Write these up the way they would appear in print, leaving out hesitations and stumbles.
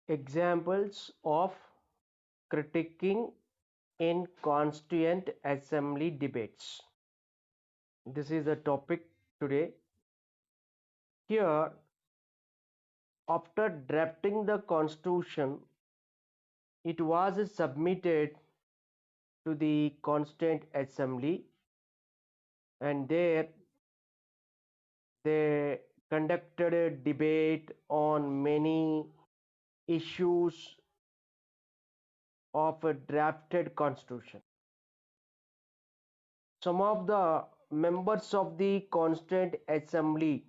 Examples of critiquing in Constituent Assembly debates. This is the topic today. Here, after drafting the Constitution, it was submitted to the Constituent Assembly, and there they conducted a debate on many issues of a drafted Constitution. Some of the members of the Constituent Assembly,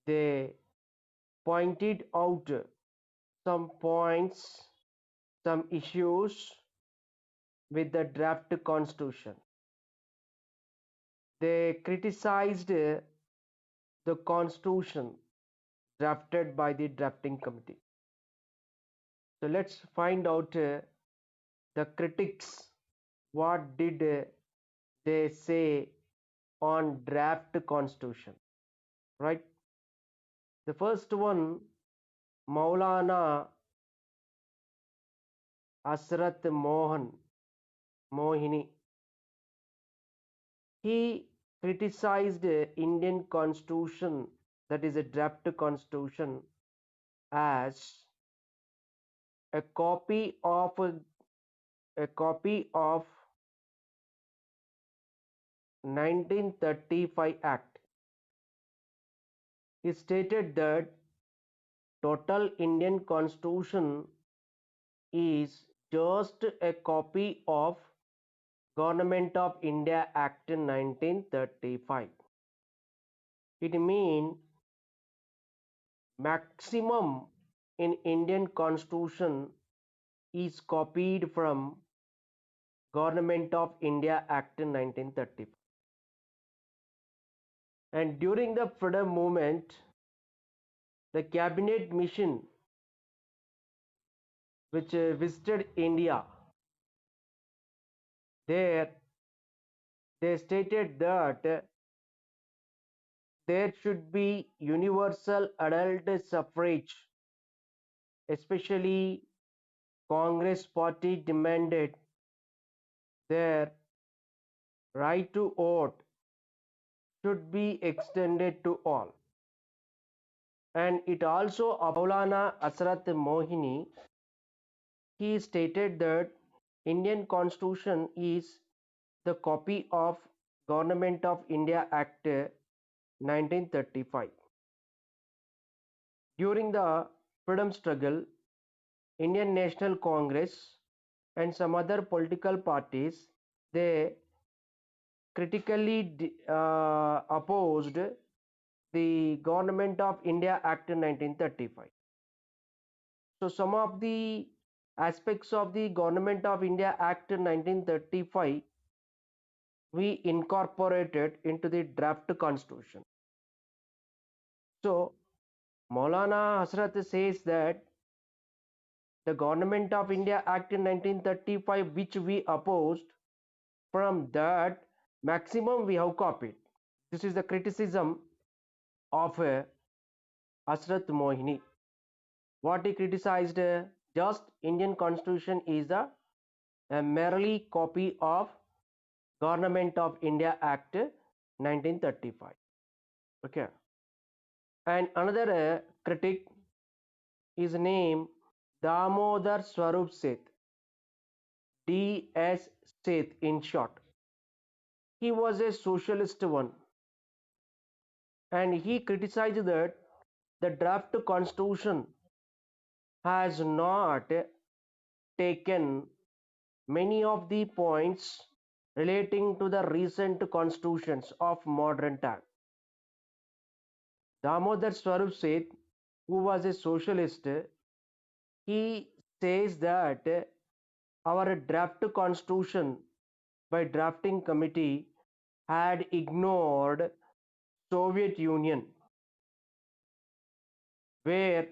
they pointed out some points, some issues with the draft constitution. They criticized the constitution drafted by the drafting committee. So let's find out the critics, what did they say on draft constitution, right? The first one, Maulana Asrat Mohini. He criticized Indian constitution, that is a draft constitution, as a copy of 1935 Act. He stated that total Indian constitution is just a copy of Government of India Act 1935. It means maximum in Indian constitution is copied from Government of India Act 1935. And during the freedom movement, the cabinet mission which visited India, there they stated that there should be universal adult suffrage. Especially Congress party demanded their right to vote should be extended to all. And it also, Maulana Asrat Mohini, he stated that Indian constitution is the copy of Government of India Act 1935. During the freedom struggle, Indian National Congress and some other political parties, they critically opposed the Government of India Act 1935. So some of the aspects of the Government of India Act 1935 we incorporated into the draft constitution. So Maulana Hasrat says that the Government of India Act in 1935, which we opposed, from that maximum we have copied. This is the criticism of Hasrat Mohini. What he criticized, just Indian constitution is a merely copy of Government of India Act 1935. Okay. And another critic is named Damodar Swarup Seth, T.S. Seth in short. He was a socialist one, and he criticized that the draft constitution has not taken many of the points relating to the recent constitutions of modern time. Damodar Swarup Seth, who was a socialist, he says that our draft constitution by drafting committee had ignored Soviet Union, where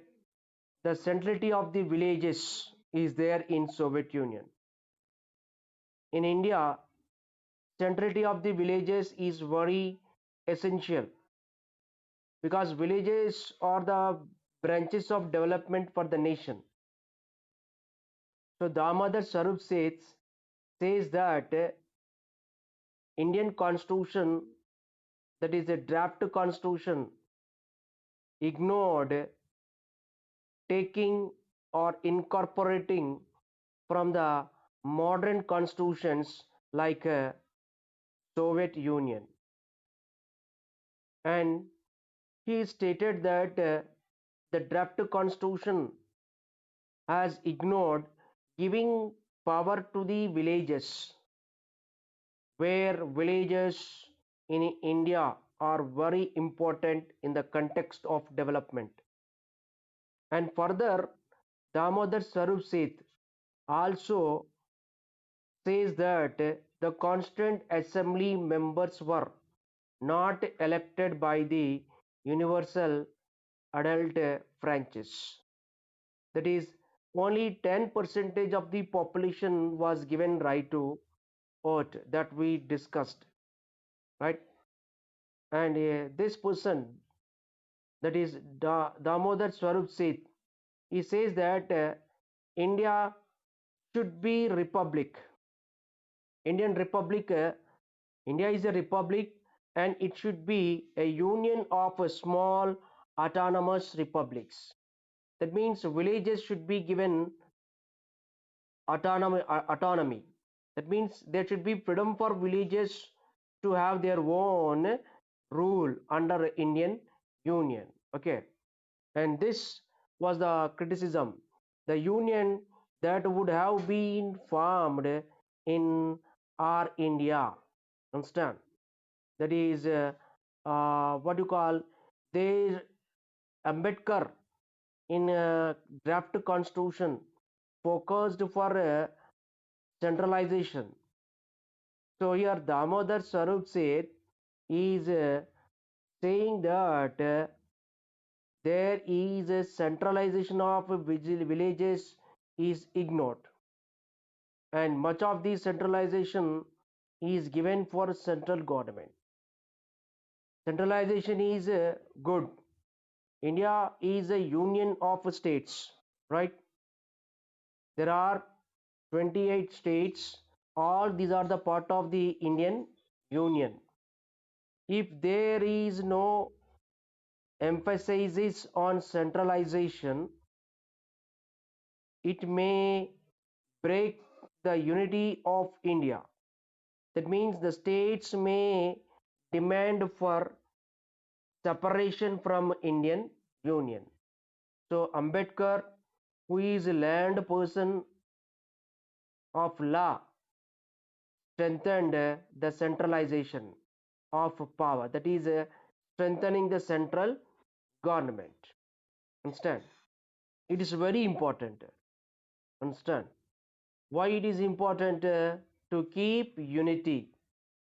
the centrality of the villages is there in Soviet Union. In India, centrality of the villages is very essential, because villages are the branches of development for the nation. So Damodar Swarup says that Indian constitution, that is a draft constitution, ignored taking or incorporating from the modern constitutions like Soviet Union. And he stated that the draft constitution has ignored giving power to the villages, where villages in India are very important in the context of development. And further, Damodar Swarup also says that the Constituent Assembly members were not elected by the universal adult franchise. That is, only 10% of the population was given right to vote, that we discussed, right? And this person, that is Damodar Swarup he says that India should be republic. Indian Republic, India is a republic, and it should be a union of small autonomous republics. That means villages should be given autonomy. That means there should be freedom for villages to have their own rule under Indian Union. Okay, and this was the criticism. The union that would have been formed in our India. Understand? That is what you call, they Ambedkar in draft constitution focused for centralization. So here Damodar Swarup is saying that there is a centralization of villages is ignored, and much of the centralization is given for central government. Centralization is good. India is a union of states, right? There are 28 states. All these are the part of the Indian Union. If there is no emphasis on centralization, it may break the unity of India. That means the states may demand for separation from Indian Union. So Ambedkar, who is a land person of law, strengthened the centralization of power. That is strengthening the central government. Understand? It is very important. Understand? Why it is important to keep unity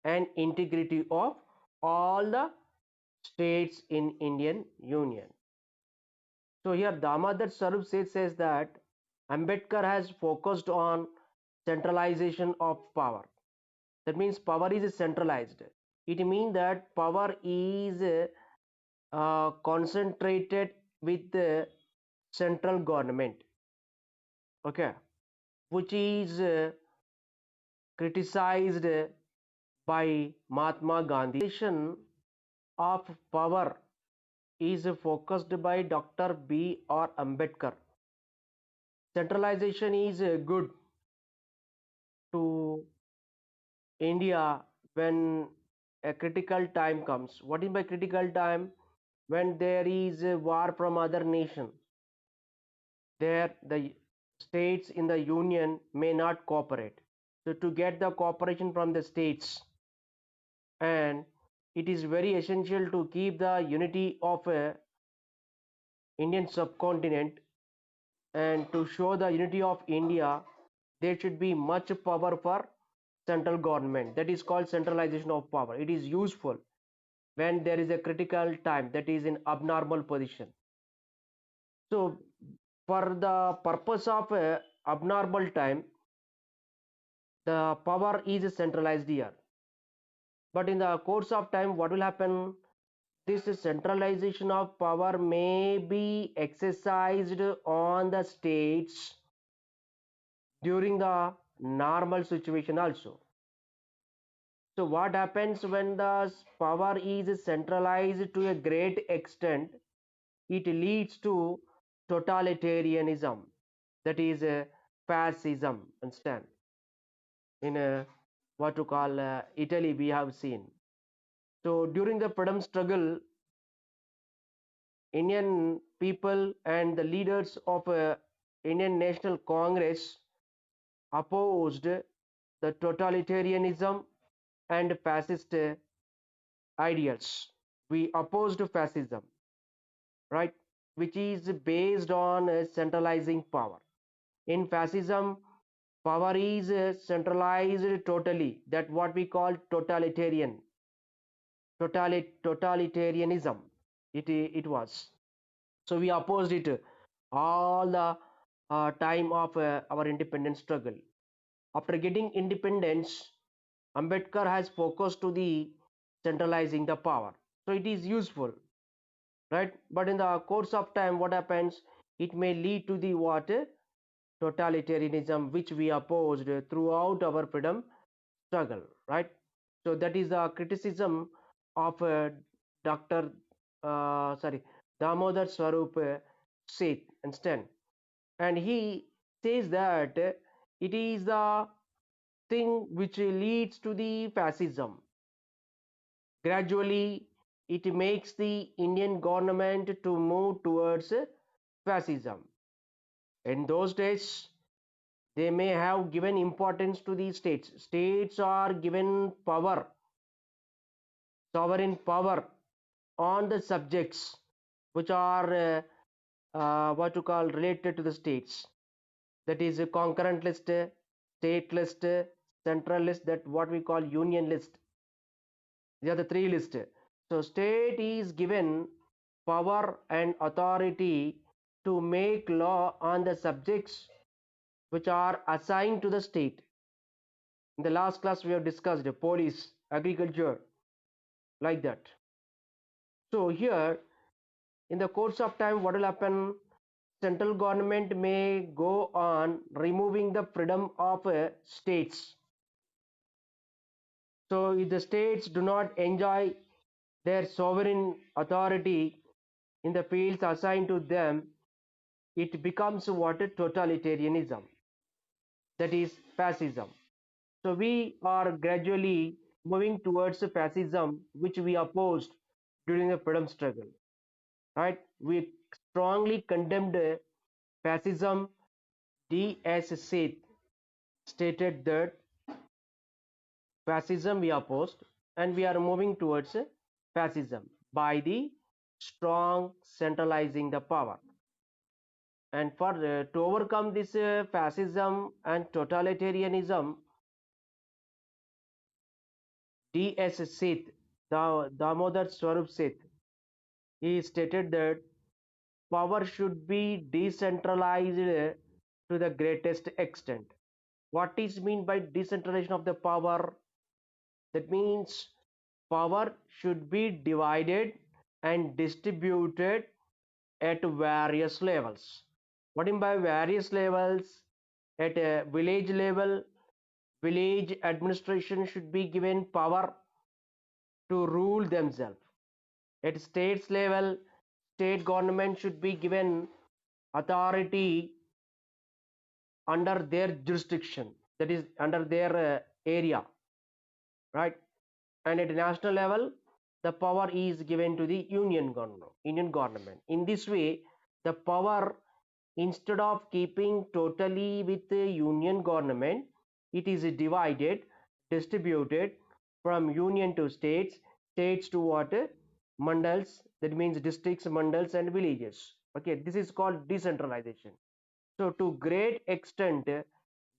and integrity of all the states in Indian Union. So here Damodar Swarup says that Ambedkar has focused on centralization of power. That means power is centralized. It means that power is concentrated with the central government. Okay, which is criticized by Mahatma Gandhi. Of power is focused by Dr. B.R. Ambedkar. Centralization is good to India when a critical time comes. What is by critical time? When there is a war from other nation, there the states in the union may not cooperate. So to get the cooperation from the states, and it is very essential to keep the unity of a Indian subcontinent, and to show the unity of India, there should be much power for central government. That is called centralization of power. It is useful when there is a critical time, that is in abnormal position. So for the purpose of abnormal time, the power is centralized here. But in the course of time, what will happen? this centralization of power may be exercised on the states during the normal situation also. So what happens when the power is centralized to a great extent? It leads to totalitarianism, that is fascism. Understand? In what to call Italy, we have seen. So during the freedom struggle, Indian people and the leaders of Indian National Congress opposed the totalitarianism and fascist ideals. We opposed fascism, right? Which is based on centralizing power. In fascism, power is centralized totally. That what we call totalitarianism. It was. So we opposed it all the time of our independence struggle. After getting independence, Ambedkar has focused to the centralizing the power. So it is useful, right? But in the course of time, what happens? It may lead to the what? Totalitarianism, which we opposed throughout our freedom struggle, right? So that is the criticism of Dr. Damodar Swarup Seth instead, and he says that it is the thing which leads to the fascism. Gradually, it makes the Indian government to move towards fascism. In those days, they may have given importance to the states. States are given power, sovereign power on the subjects which are what to call related to the states. That is a concurrent list, state list, central list, that what we call union list. These are the three lists. So state is given power and authority to make law on the subjects which are assigned to the state. In the last class we have discussed police, agriculture, like that. So here in the course of time, what will happen? Central government may go on removing the freedom of states. So if the states do not enjoy their sovereign authority in the fields assigned to them, it becomes what? Totalitarianism, that is fascism. So we are gradually moving towards fascism, which we opposed during the freedom struggle, right? We strongly condemned fascism. T.S.A.P stated that fascism we opposed, and we are moving towards fascism by the strong centralizing the power. And for to overcome this fascism and totalitarianism, D.S. Seth, Damodar Swarup Seth, he stated that power should be decentralized to the greatest extent. What is mean by decentralization of the power? That means power should be divided and distributed at various levels. What in by various levels? At a village level, village administration should be given power to rule themselves. At states level, state government should be given authority under their jurisdiction, that is under their area, right? And at national level, the power is given to the union government. In this way, the power, instead of keeping totally with the union government, it is divided, distributed from union to states, states to what? Mandals, that means districts, mandals, and villages. Okay, this is called decentralization. So to great extent,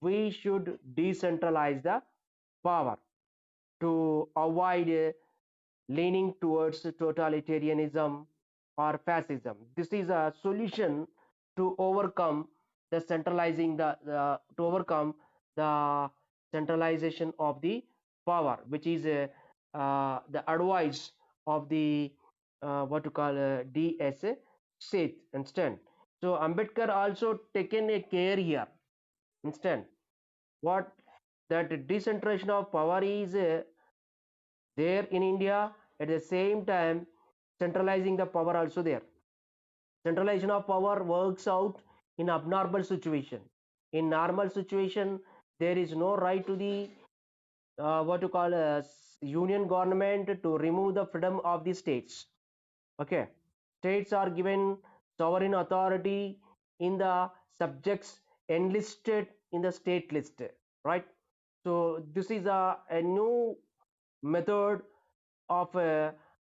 we should decentralize the power to avoid leaning towards totalitarianism or fascism. This is a solution to overcome the to overcome the centralization of the power, which is the advice of the what to call D.S.A. Seth instead. So Ambedkar also taken a care here instead. What that decentralization of power is there in India, at the same time centralizing the power also there. Centralization of power works out in abnormal situation. In normal situation, there is no right to the what to call union government to remove the freedom of the states. Okay, states are given sovereign authority in the subjects enlisted in the state list, right? So this is a new method of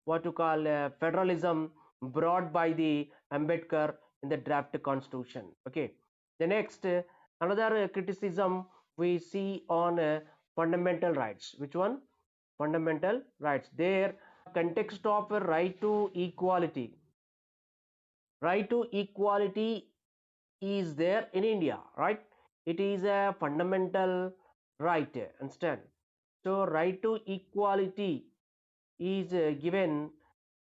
what to call federalism brought by the Ambedkar in the draft constitution. Okay, the next another criticism we see on fundamental rights. Which one? Fundamental rights. There, context of right to equality. Right to equality is there in India, right? It is a fundamental right. Understand? So, right to equality is given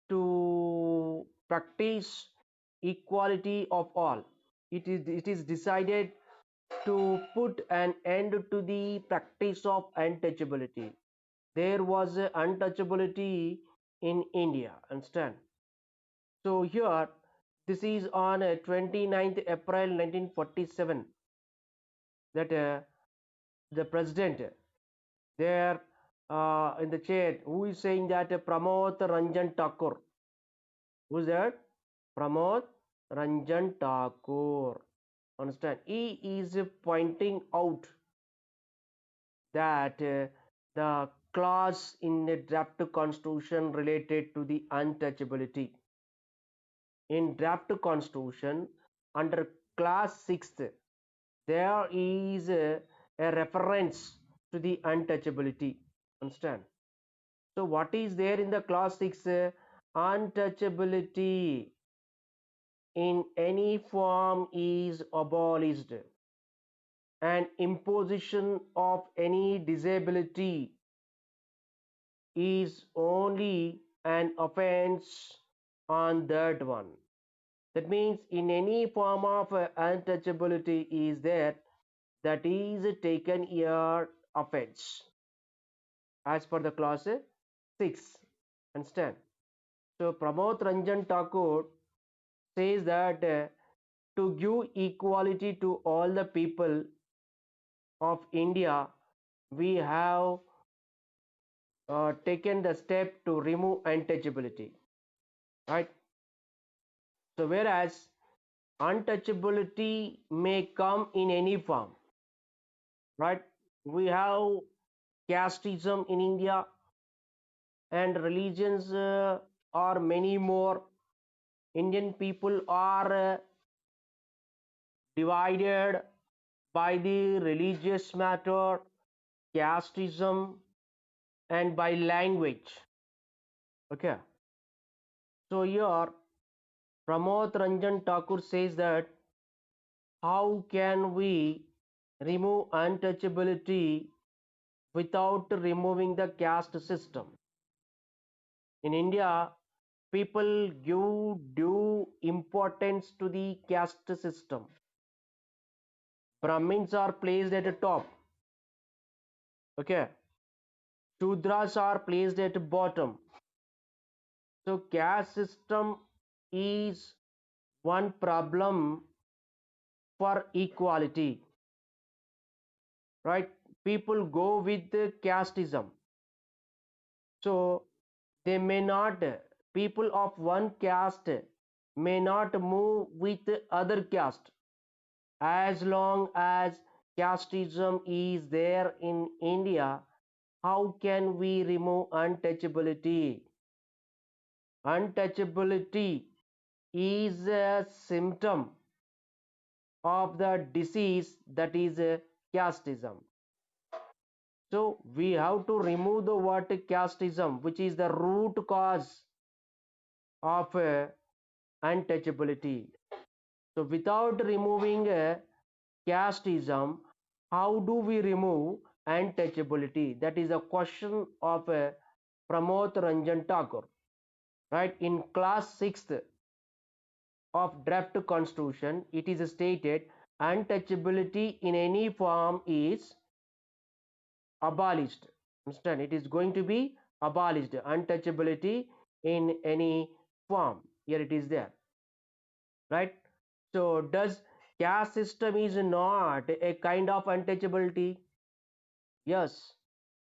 to practice equality of all. It is decided to put an end to the practice of untouchability. There was untouchability in India. Understand? So here, this is on 29th April 1947 that the president there in the chair, who is saying that Pramod Ranjan Thakur. Who is that? Pramod Ranjan Thakur. Understand? He is pointing out that the clause in the draft constitution related to the untouchability. In draft constitution, under class 6th, there is a reference to the untouchability. Understand? So what is there in the class 6? Untouchability in any form is abolished, and imposition of any disability is only an offense on that one. That means in any form of untouchability is there, that is taken here offense as per the clause 6. Understand? So Pramod Ranjan Thakur says that to give equality to all the people of India, we have taken the step to remove untouchability, right? So whereas untouchability may come in any form, right? We have casteism in India, and religions are many more. Indian people are divided by the religious matter, casteism, and by language. Okay. So here Pramod Ranjan Thakur says that how can we remove untouchability without removing the caste system? In India, people give due importance to the caste system. Brahmins are placed at the top. Okay. Shudras are placed at the bottom. So caste system is one problem for equality, right? People go with the casteism. So they may not, people of one caste may not move with other caste. As long as casteism is there in India, how can we remove untouchability? Untouchability is a symptom of the disease that is casteism. So we have to remove the word casteism, which is the root cause of untouchability. So without removing casteism, how do we remove untouchability? That is a question of Pramod Ranjan Thakur. right? In class 6th of draft constitution, it is stated untouchability in any form is abolished. Understand? It is going to be abolished. Untouchability in any form. Here it is there, right? So does caste system is not a kind of untouchability? Yes,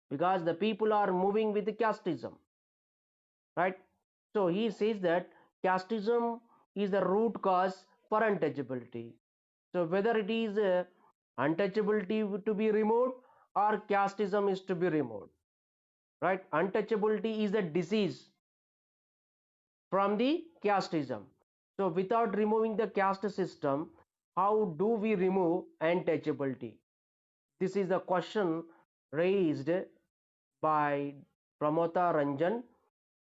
because the people are moving with the casteism, right? So he says that casteism is the root cause for untouchability. So whether it is untouchability to be removed or casteism is to be removed, right? Untouchability is a disease from the casteism. So without removing the caste system, how do we remove untouchability? This is the question raised by Pramota Ranjan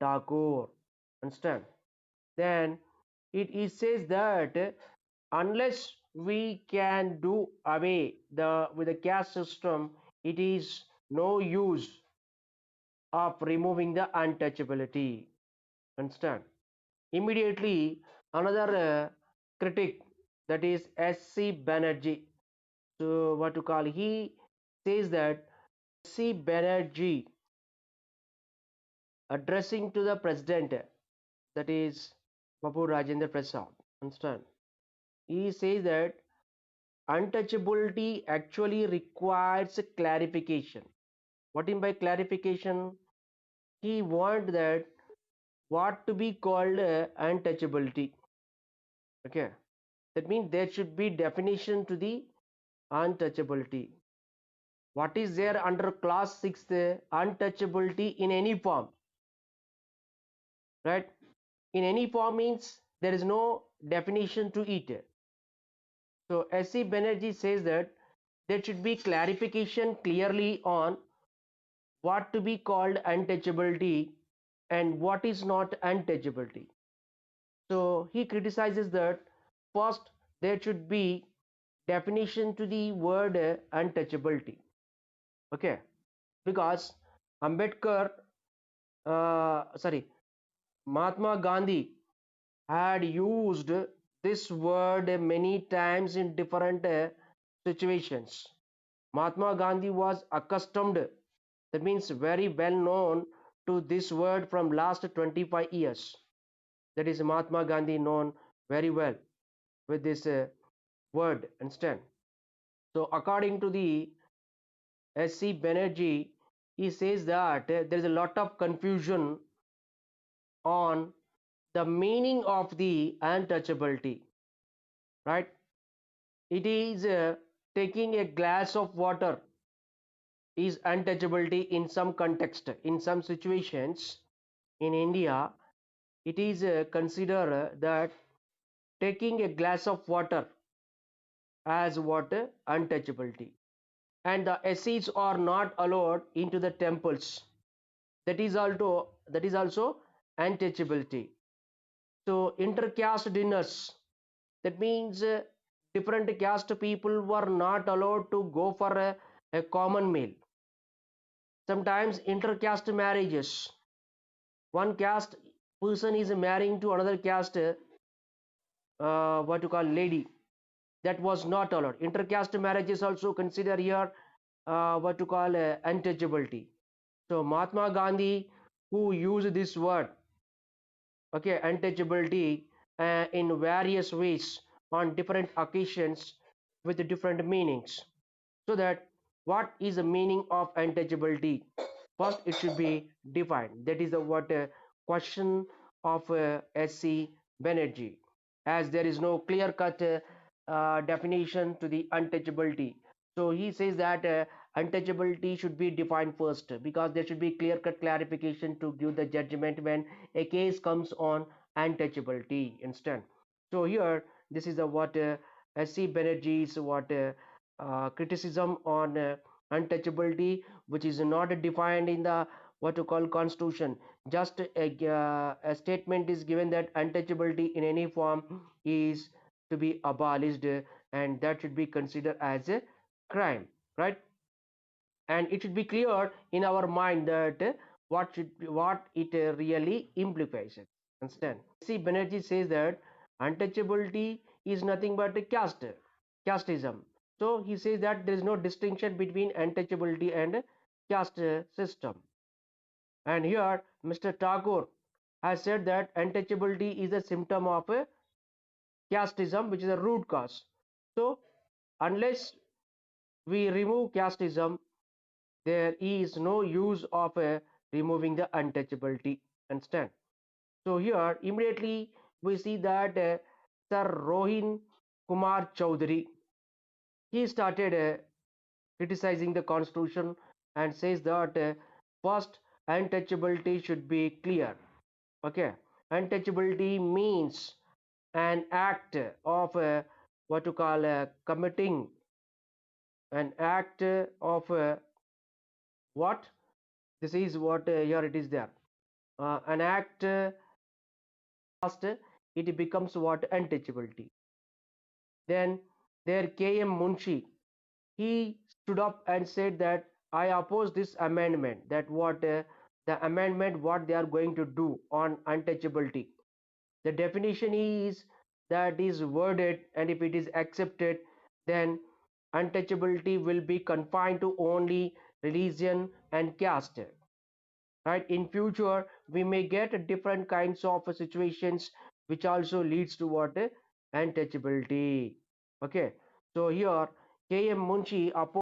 Tagore. Understand? Then it says that unless we can do away with the caste system, it is no use of removing the untouchability. Understand? Immediately, another critic, that is S.C. Banerjee. So what to call? He says that S.C. Banerjee addressing to the president, that is Babu Rajendra Prasad. Understand? He says that untouchability actually requires clarification. What in by clarification? He want that what to be called untouchability. Okay, that means there should be definition to the untouchability. What is there under class 6 untouchability in any form, right? In any form means there is no definition to it. So S.C. Banerjee says that there should be clarification clearly on what to be called untouchability and what is not untouchability. So he criticizes that first there should be definition to the word untouchability. Okay, because Ambedkar, sorry, Mahatma Gandhi had used this word many times in different situations. Mahatma Gandhi was accustomed, that means very well known to this word from last 25 years. That is Mahatma Gandhi known very well with this word. Understand? So according to the S.C. Banerjee, he says that there is a lot of confusion on the meaning of the untouchability, right? It is taking a glass of water is untouchability in some context, in some situations. In India, it is considered that taking a glass of water as what untouchability, and the ascetes are not allowed into the temples. That is also untouchability. So intercaste dinners, that means different caste people were not allowed to go for a common meal. Sometimes intercaste marriages, one caste person is marrying to another caste, what you call lady, that was not allowed. Intercaste marriage is also considered here what to call untouchability. So Mahatma Gandhi, who used this word, okay, untouchability, in various ways on different occasions with different meanings. So that what is the meaning of untouchability? First, it should be defined. That is the what question of S.C. Banerjee, as there is no clear-cut definition to the untouchability. So he says that untouchability should be defined first, because there should be clear-cut clarification to give the judgment when a case comes on untouchability instant. So here, this is the what S.C. Banerjee's what criticism on untouchability, which is not defined in the what to call constitution. Just a statement is given that untouchability in any form is to be abolished, and that should be considered as a crime, right? And it should be clear in our mind that what it really implies. Understand? C. Banerjee says that untouchability is nothing but a casteism. So he says that there is no distinction between untouchability and caste system. And here Mr. Tagore has said that untouchability is a symptom of a casteism, which is a root cause. So unless we remove casteism, there is no use of removing the untouchability. Understand? So here immediately we see that Sir Rohin Kumar Chaudhary, he started criticizing the constitution and says that first, untouchability should be clear. Okay, untouchability means an act of what to call committing an act of what this is what here it is there an act past it becomes what untouchability. Then there K.M. Munshi, he stood up and said that I oppose this amendment, that what the amendment what they are going to do on untouchability. The definition is that is worded, and if it is accepted, then untouchability will be confined to only religion and caste. Right? In future, we may get different kinds of situations which also leads to what untouchability. Okay. So here, K.M. Munshi opposed